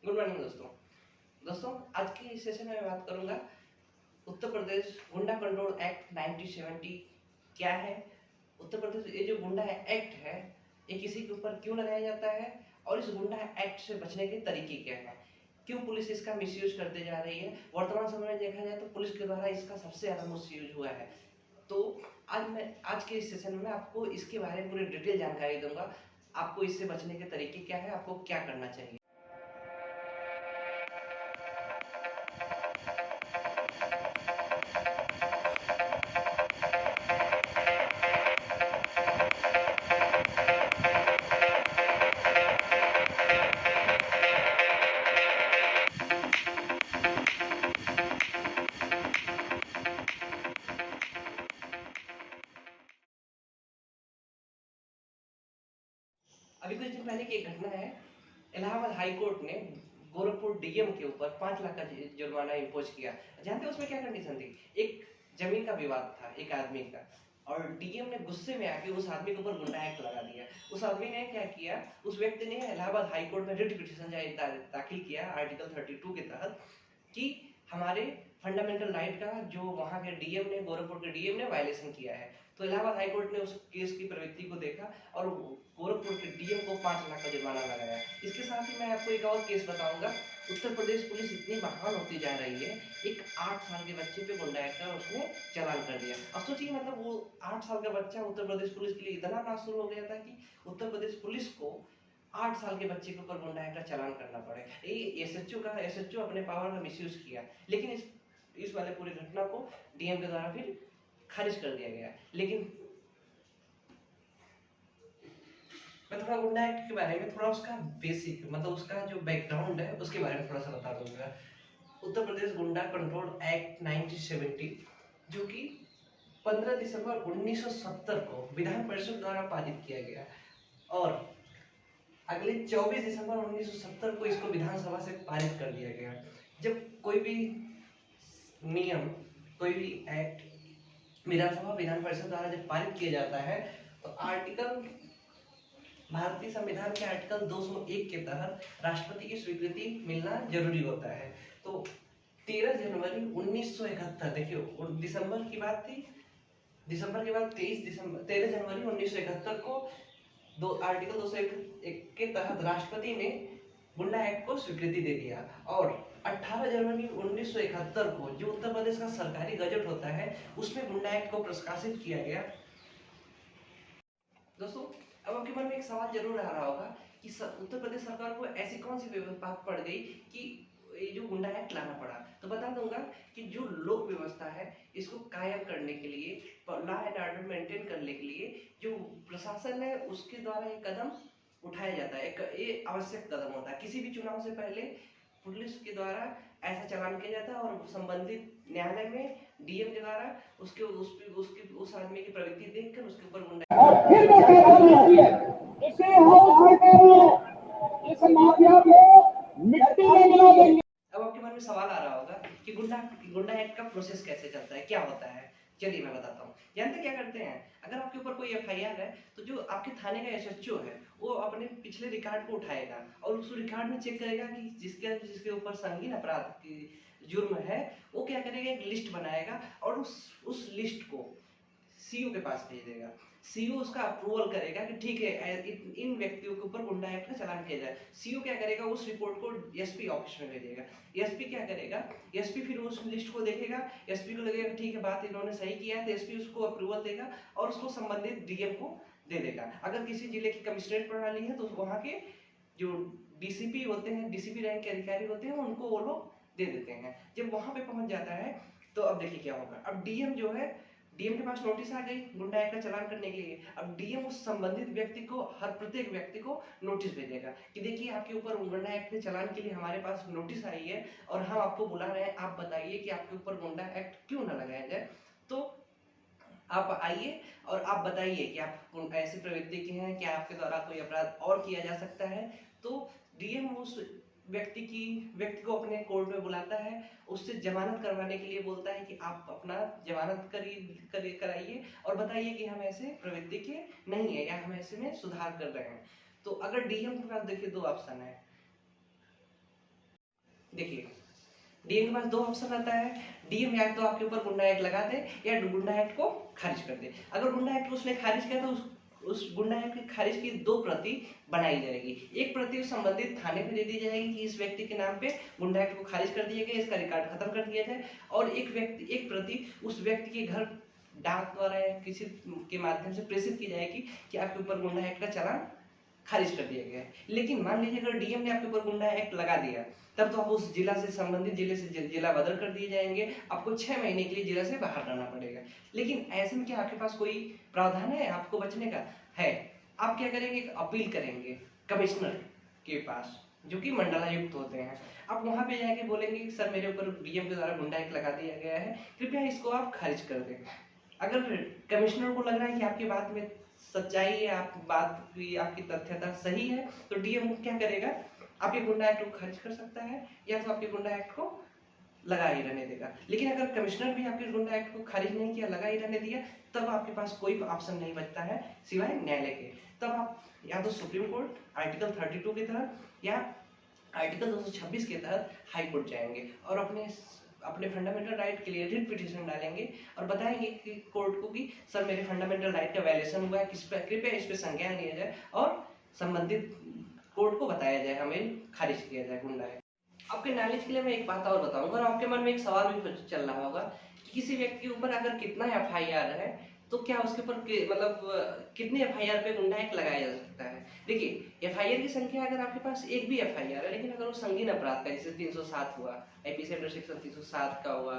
Good morning दोस्तों आज की इस सेशन में मैं बात करूंगा उत्तर प्रदेश गुंडा कंट्रोल एक्ट 1970 क्या है। उत्तर प्रदेश ये जो गुंडा एक्ट है ये किसी के ऊपर क्यों लगाया जाता है और इस गुंडा एक्ट से बचने के तरीके क्या हैं, क्यों पुलिस इसका मिसयूज करते जा रही है। वर्तमान समय में देखा जाए तो पुलिस के द्वारा इसका सबसे ज्यादा मिसयूज हुआ है। तो आज के इस सेशन में आपको इसके बारे में पूरी डिटेल जानकारी दूंगा। आपको इससे बचने के तरीके क्या है, आपको क्या करना चाहिए। अभी कुछ दिन पहले की एक घटना है। इलाहाबाद हाई कोर्ट ने गोरखपुर डीएम के ऊपर 5 लाख का जुर्माना इम्पोज किया। जानते हैं उसमें क्या कंडीशन थी? एक जमीन का विवाद था एक आदमी का, और डीएम ने गुस्से में आके उस आदमी के ऊपर गुंडा एक्ट लगा दिया। उस आदमी ने क्या किया, उस व्यक्ति ने इलाहाबाद हाई कोर्ट में रिट पिटीशन दाखिल किया आर्टिकल 32 के तहत कि हमारे फंडामेंटल राइट का जो वहां के डीएम ने, गोरखपुर के डीएम ने वायलेशन किया है। तो इलाहाबाद हाई कोर्ट ने उस केस की प्रवृत्ति को देखा और गोरखपुर के डीएम को 5 लाख का जुर्माना लगाया। इसके साथ ही मैं आपको एक और केस बताऊंगा। उत्तर प्रदेश पुलिस इतनी महान होती जा रही है, एक 8 साल के बच्चे पे गुंडा एक्ट कर उसने चालान कर दिया। अब सोचिए, मतलब वो 8 साल का बच्चा उत्तर प्रदेश पुलिस के लिए इतना नासुर हो गया था कि उत्तर प्रदेश पुलिस को 8 साल के बच्चे के ऊपर गुंडा एक्ट का चालान करना पड़े। ये एसएचओ अपने पावर का मिसयूज किया, लेकिन इस वाले पूरी घटना को डीएम के द्वारा फिर खारिज कर दिया गया। लेकिन मैं थोड़ा गुंडा एक्ट के बारे में, थोड़ा उसका बेसिक, मतलब उसका जो बैकग्राउंड है उसके बारे में थोड़ा सा बता दूंगा। उत्तर प्रदेश गुंडा कंट्रोल एक्ट 1970 जो कि 15 दिसंबर 1970 को विधान परिषद द्वारा पारित किया गया और अगले 24 दिसंबर 1970 को इसको विधानसभा से पारित कर दिया गया। जब कोई भी नियम, कोई भी एक्ट विधानसभा विधान परिषद द्वारा जब पारित किया जाता है तो भारतीय संविधान के आर्टिकल 201 के तहत राष्ट्रपति की स्वीकृति मिलना जरूरी होता है। तो 13 जनवरी 1971, देखियो दिसंबर की बात थी, दिसंबर के बाद 13 जनवरी 1971 को आर्टिकल 201 के तहत राष्ट्रपति ने गुंडा एक्ट को स्वीकृति दे दिया और 18 जनवरी 1971 को जो उत्तर प्रदेश का सरकारी गजट होता है उसमें गुंडा एक्ट को प्रकाशित किया गया। दोस्तों, अब आपके मन में एक सवाल जरूर आ रहा होगा कि उत्तर प्रदेश सरकार को ऐसी कौन सी बात पड़ गई कि ये जो गुंडा एक्ट लाना पड़ा। तो बता दूंगा कि जो लोक व्यवस्था है इसको कायम करने के लिए, लॉ एंड ऑर्डर मेंटेन करने के लिए जो प्रशासन है उसके द्वारा एक कदम उठाया जाता है। ये आवश्यक कदम होता है। किसी भी चुनाव से पहले पुलिस के द्वारा ऐसा चालान किया जाता है और संबंधित न्यायालय में डीएम के द्वारा उस आदमी की प्रवृत्ति देखकर उसके ऊपर गुंडा। और फिर मैं कह रहा हूं, इसे हम सरकारों इस माफिया को मिट्टी में मिला देंगे। अब आपके मन में सवाल आ रहा होगा कि गुंडा एक्ट का प्रोसेस कैसे चलता है, क्या होता है। चलिए मैं बताता हूँ। जानते क्या करते हैं, अगर आपके ऊपर कोई एफआईआर है तो जो आपके थाने का एसएचओ है वो अपने पिछले रिकॉर्ड को उठाएगा और उस रिकॉर्ड में चेक करेगा कि जिसके ऊपर संगीन अपराध की जुर्म है वो क्या करेगा, एक लिस्ट बनाएगा और उस लिस्ट को सीओ के पास भेज देगा। सीओ उसका अप्रूवल करेगा कि ठीक है इन व्यक्तियों के ऊपर गुंडा एक्ट का चालान किया जाए। सीओ क्या करेगा, उस रिपोर्ट को एसपी ऑफिस में भेजेगा। एसपी क्या करेगा, एसपी फिर उस लिस्ट को देखेगा, एसपी को लगेगा ठीक है बात इन्होंने सही किया है तो एसपी उसको अप्रूवल देगा और उसको संबंधित डीएम को दे देगा। अगर किसी जिले की कमिश्नरेट प्रणाली है तो वहाँ के जो डीसीपी होते हैं, डीसीपी रैंक के अधिकारी होते हैं, उनको वो लोग दे देते हैं। जब वहां पे पहुंच जाता है तो अब देखिए क्या होगा। अब डीएम जो है, डीएम के पास नोटिस आ गई गुंडा एक्ट का चालान करने के लिए। अब डीएम उस संबंधित व्यक्ति को, हर प्रत्येक व्यक्ति को नोटिस भेजेगा कि देखिए आपके ऊपर गुंडा एक्ट के चालान के लिए हमारे पास नोटिस आई है और हम आपको बुला रहे हैं, आप बताइए कि आपके ऊपर गुंडा एक्ट क्यों ना लगाया जाए। तो आप आइए और आप बताइए कि आप ऐसी प्रवृत्ति के हैं, क्या आपके द्वारा कोई अपराध और किया जा सकता है। तो डीएम उस व्यक्ति को अपने कोर्ट में बुलाता है, उससे जमानत करवाने के लिए बोलता है कि आप अपना जमानत कराइए और बताइए कि हम ऐसे प्रवृत्ति के नहीं है या हम ऐसे में सुधार कर रहे हैं। तो अगर डीएम के पास देखिए दो ऑप्शन है, देखिए, डीएम के पास दो ऑप्शन रहता है। डीएम या तो आपके ऊपर गुंडा एक्ट लगा दे या गुंडा एक्ट को खारिज कर दे। अगर गुंडा एक्ट उसने खारिज किया तो उस गुंडा एक्ट की खारिज की 2 प्रति बनाई जाएगी। एक प्रति उस संबंधित थाने को दे दी जाएगी कि इस व्यक्ति के नाम पे गुंडा एक्ट को खारिज कर दिया गया, इसका रिकॉर्ड खत्म कर दिया जाए। और एक प्रति उस व्यक्ति के घर डाक द्वारा या किसी के माध्यम से प्रेषित की जाएगी कि आपके ऊपर गुंडा एक्ट का चालान खारिज कर दिया गया है। लेकिन मान लीजिए अगर डीएम ने आपके ऊपर गुंडा एक्ट लगा दिया, तब तो आप उस जिला से संबंधित जिले से जिला बदल कर दिए जाएंगे, आपको 6 महीने के लिए जिला से बाहर रहना पड़ेगा। लेकिन ऐसे में क्या आपके पास कोई प्रावधान है आपको बचने का? है। आप क्या करेंगे? अपील करेंगे कमिश्नर के पास, जो कि मंडलायुक्त होते हैं। आप वहां पे जाके बोलेंगे कि सर मेरे ऊपर डीएम के द्वारा गुंडा एक्ट लगा दिया गया है, कृपया इसको आप खारिज कर दें। अगर कमिश्नर को लग रहा है कि आपकी बात में सच्चाई है, आप बात की आपकी तथ्यता सही है, तो डीएम क्या करेगा? आपके गुंडा एक्ट को खारिज कर सकता है या तो आपके गुंडा एक्ट को लगा ही रहने देगा। लेकिन अगर कमिश्नर भी आपके गुंडा एक्ट को खारिज नहीं किया, लगा ही रहने दिया, तब आपके पास कोई ऑप्शन नहीं बचता है सिवाय न्यायालय के। तब आप या तो सुप्रीम कोर्ट आर्टिकल 32 के तहत या आर्टिकल 226 के तहत हाई कोर्ट जाएंगे और अपने फंडामेंटल राइट के लिए रिट पिटीशन डालेंगे और बताएंगे कि कोर्ट को कि सर मेरे फंडामेंटल राइट का वायलेशन हुआ है, कृपया इस पे संज्ञान लिया जाए और संबंधित कोर्ट को बताया जाए, हमें खारिज किया जाए गुंडा है। आपके नॉलेज के लिए मैं एक बात और बताऊंगा और आपके मन में एक सवाल भी चल रहा होगा कि किसी व्यक्ति के ऊपर अगर कितना एफआईआर है तो क्या उसके ऊपर मतलब कितने एफआईआर पे गुंडा एक्ट लगाया जा सकता है। देखिए, एफआईआर की संख्या अगर आपके पास एक भी एफआईआर है, लेकिन अगर वो संगीन अपराध का, जैसे 307 हुआ, आईपीसी अंडर सेक्शन 307 का हुआ,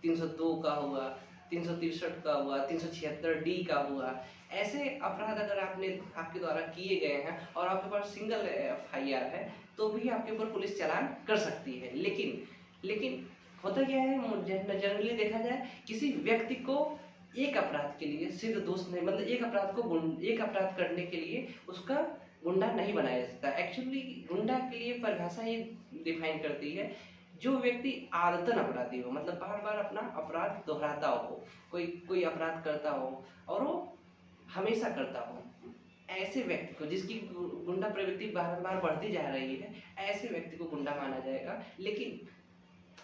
302 का हुआ, 363 का हुआ, 376 डी का हुआ, ऐसे अपराध अगर आपके द्वारा किए गए हैं और आपके पास सिंगल एफआईआर है, तो भी आपके ऊपर पुलिस चालान कर सकती है। लेकिन होता क्या है, जनरली देखा जाए, किसी व्यक्ति को एक अपराध के लिए सिर्फ दोष नहीं, मतलब एक अपराध करने के लिए उसका गुंडा नहीं बनाया जा सकता। एक्चुअली गुंडा के लिए परिभाषा ये डिफाइन करती है, जो व्यक्ति आदतन अपराधी हो, मतलब बार बार अपना अपराध दोहराता हो, कोई अपराध करता हो और वो हमेशा करता हो, ऐसे व्यक्ति को, जिसकी गुंडा प्रवृत्ति बार बार बढ़ती जा रही है, ऐसे व्यक्ति को गुंडा माना जाएगा। लेकिन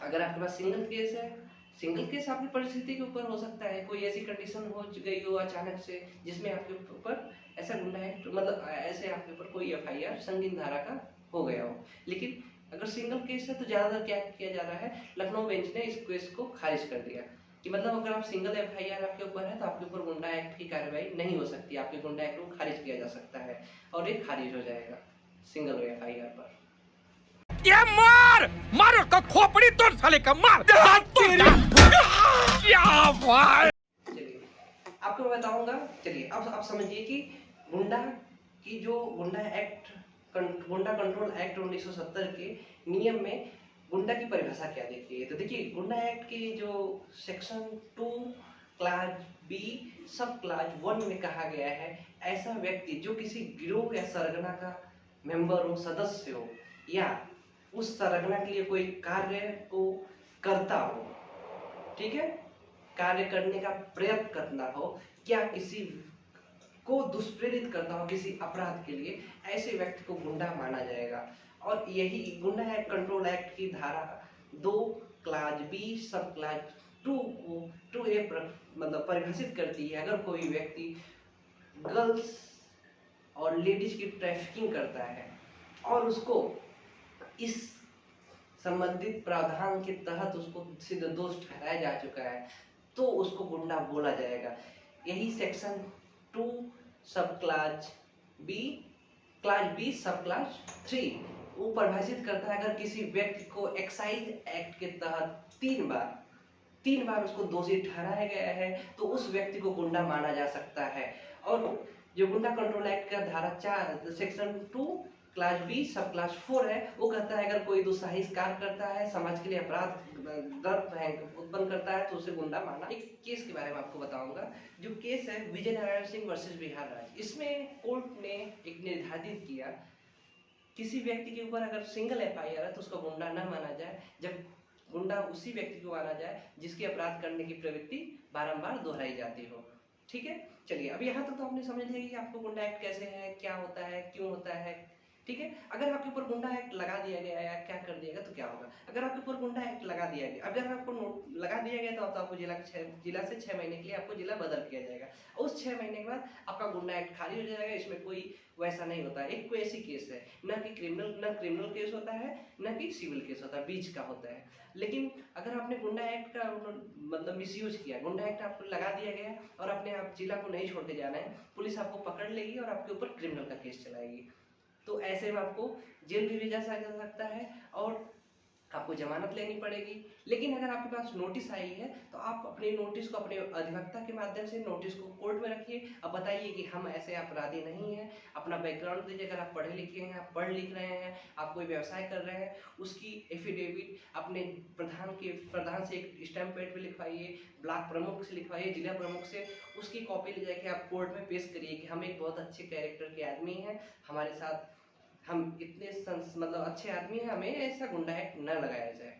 अगर आपके पास सिंगल केस है, सिंगल केस आपकी परिस्थिति के ऊपर हो सकता है, कोई ऐसी कंडीशन हो गई हो अचानक से जिसमें आपके ऊपर ऐसा गुंडा है, मतलब ऐसे आपके ऊपर कोई एफआईआर संगीन धारा का हो गया हो। लेकिन अगर सिंगल केस है तो ज्यादातर क्या किया जा रहा है, लखनऊ बेंच ने इस केस को खारिज कर दिया कि मतलब अगर आप सिंगल एफआईआर आपके ऊपर है तो आपके ऊपर गुंडा एक्ट की कार्रवाई नहीं हो सकती, आपके गुंडा एक्ट को खारिज किया जा सकता है और ये खारिज हो जाएगा सिंगल एफआईआर पर। ये मार मार उसको, खोपड़ी तोड़ साले का, मार क्या भाई। चलिए आपको मैं बताऊंगा। चलिए अब आप समझिए कि गुंडा की जो गुंडा कंट्रोल एक्ट 1970 के नियम में गुंडा की परिभाषा क्या देखी है। तो देखिए, गुंडा एक्ट के जो सेक्शन 2 क्लास बी सब क्लास 1 में कहा गया है, ऐसा व्यक्ति जो किसी गिरोह या सरगना का मेंबर हो, सदस्य हो, या उस सरगना के लिए कोई कार्य को करता हो, ठीक है, कार्य करने का प्रयत्न करना हो, या किसी को दुष्प्रेरित करता हो किसी अपराध के लिए, ऐसे व्यक्ति को गुंडा माना जाएगा। और यही गुंडा एक्ट कंट्रोल एक्ट की धारा 2 क्लास बी सब क्लास 2 को 2A मतलब परिभाषित करती है। अगर कोई व्यक्ति गर्ल्स और लेडीज की ट्रैफिकिंग करता है और उसको इस संबंधित प्रावधान के तहत उसको सिद्ध दोष ठहराया जा चुका है, तो उसको गुंडा बोला जाएगा। यही सेक्शन 2 सब क्लास बी सब क्लास 3 वो परिभाषित करता है, अगर किसी व्यक्ति को एक्साइज एक्ट के तहत 3 बार उसको दोषी ठहराया गया है तो उस व्यक्ति को गुंडा माना जा सकता है। और जो गुंडा कंट्रोल एक्ट का धारा 4 सेक्शन 2 क्लास बी सब क्लास 4 है, वो कहता है अगर कोई दुस्साहस कार्य करता है, समाज के लिए अपराध उत्पन्न करता है, तो उसे गुंडा माना। एक केस के बारे में आपको बताऊंगा, जो केस है विजय नारायण सिंह वर्सेस बिहार राज्य। इसमें कोर्ट ने एक निर्धारित किया, किसी व्यक्ति के ऊपर अगर सिंगल एफआईआर है तो उसको गुंडा न माना जाए, जब गुंडा उसी व्यक्ति को माना जाए जिसके अपराध करने की प्रवृत्ति बारंबार दोहराई जाती हो। ठीक है, चलिए अब यहाँ तक तो आपने समझ लिया कि आपको गुंडा एक्ट कैसे है, क्या होता है, क्यों होता है। ठीक है, अगर आपके ऊपर गुंडा एक्ट लगा दिया गया या क्या कर दिया गया तो क्या क्या होगा? अगर आपके ऊपर गुंडा एक्ट लगा दिया गया, अगर आपको लगा दिया गया तो आपको जिला से 6 महीने के लिए आपको जिला बदल किया जाएगा। उस 6 महीने के बाद आपका गुंडा एक्ट खारिज हो जाएगा। इसमें कोई वैसा नहीं होता है। एक कोई ऐसी केस है ना कि क्रिमिनल केस होता है, ना कि सिविल केस होता है, बीच का होता है। लेकिन अगर आपने गुंडा एक्ट का मतलब मिसयूज किया, गुंडा एक्ट आपको लगा दिया गया और अपने आप जिला को नहीं छोड़ के जाना है, पुलिस आपको पकड़ लेगी और आपके ऊपर क्रिमिनल का केस चलाएगी। तो ऐसे में आपको जेल भी भेजा जा सकता है और आपको जमानत लेनी पड़ेगी। लेकिन अगर आपके पास नोटिस आई है तो आप अपने नोटिस को अपने अधिवक्ता के माध्यम से नोटिस को कोर्ट में रखिए। अब बताइए कि हम ऐसे अपराधी नहीं हैं। अपना बैकग्राउंड दीजिए। अगर आप पढ़े लिखे हैं, आप पढ़ लिख रहे हैं, आप कोई व्यवसाय कर रहे हैं, उसकी एफिडेविट अपने प्रधान से एक स्टैम्प पैड पे लिखवाइए, ब्लॉक प्रमुख से लिखवाइए, जिला प्रमुख से। उसकी कॉपी ले जाके आप कोर्ट में पेश करिए कि हम एक बहुत अच्छे कैरेक्टर के आदमी हैं, हमारे साथ हम इतने मतलब अच्छे आदमी हैं, हमें ऐसा गुंडा एक्ट न लगाया जाए।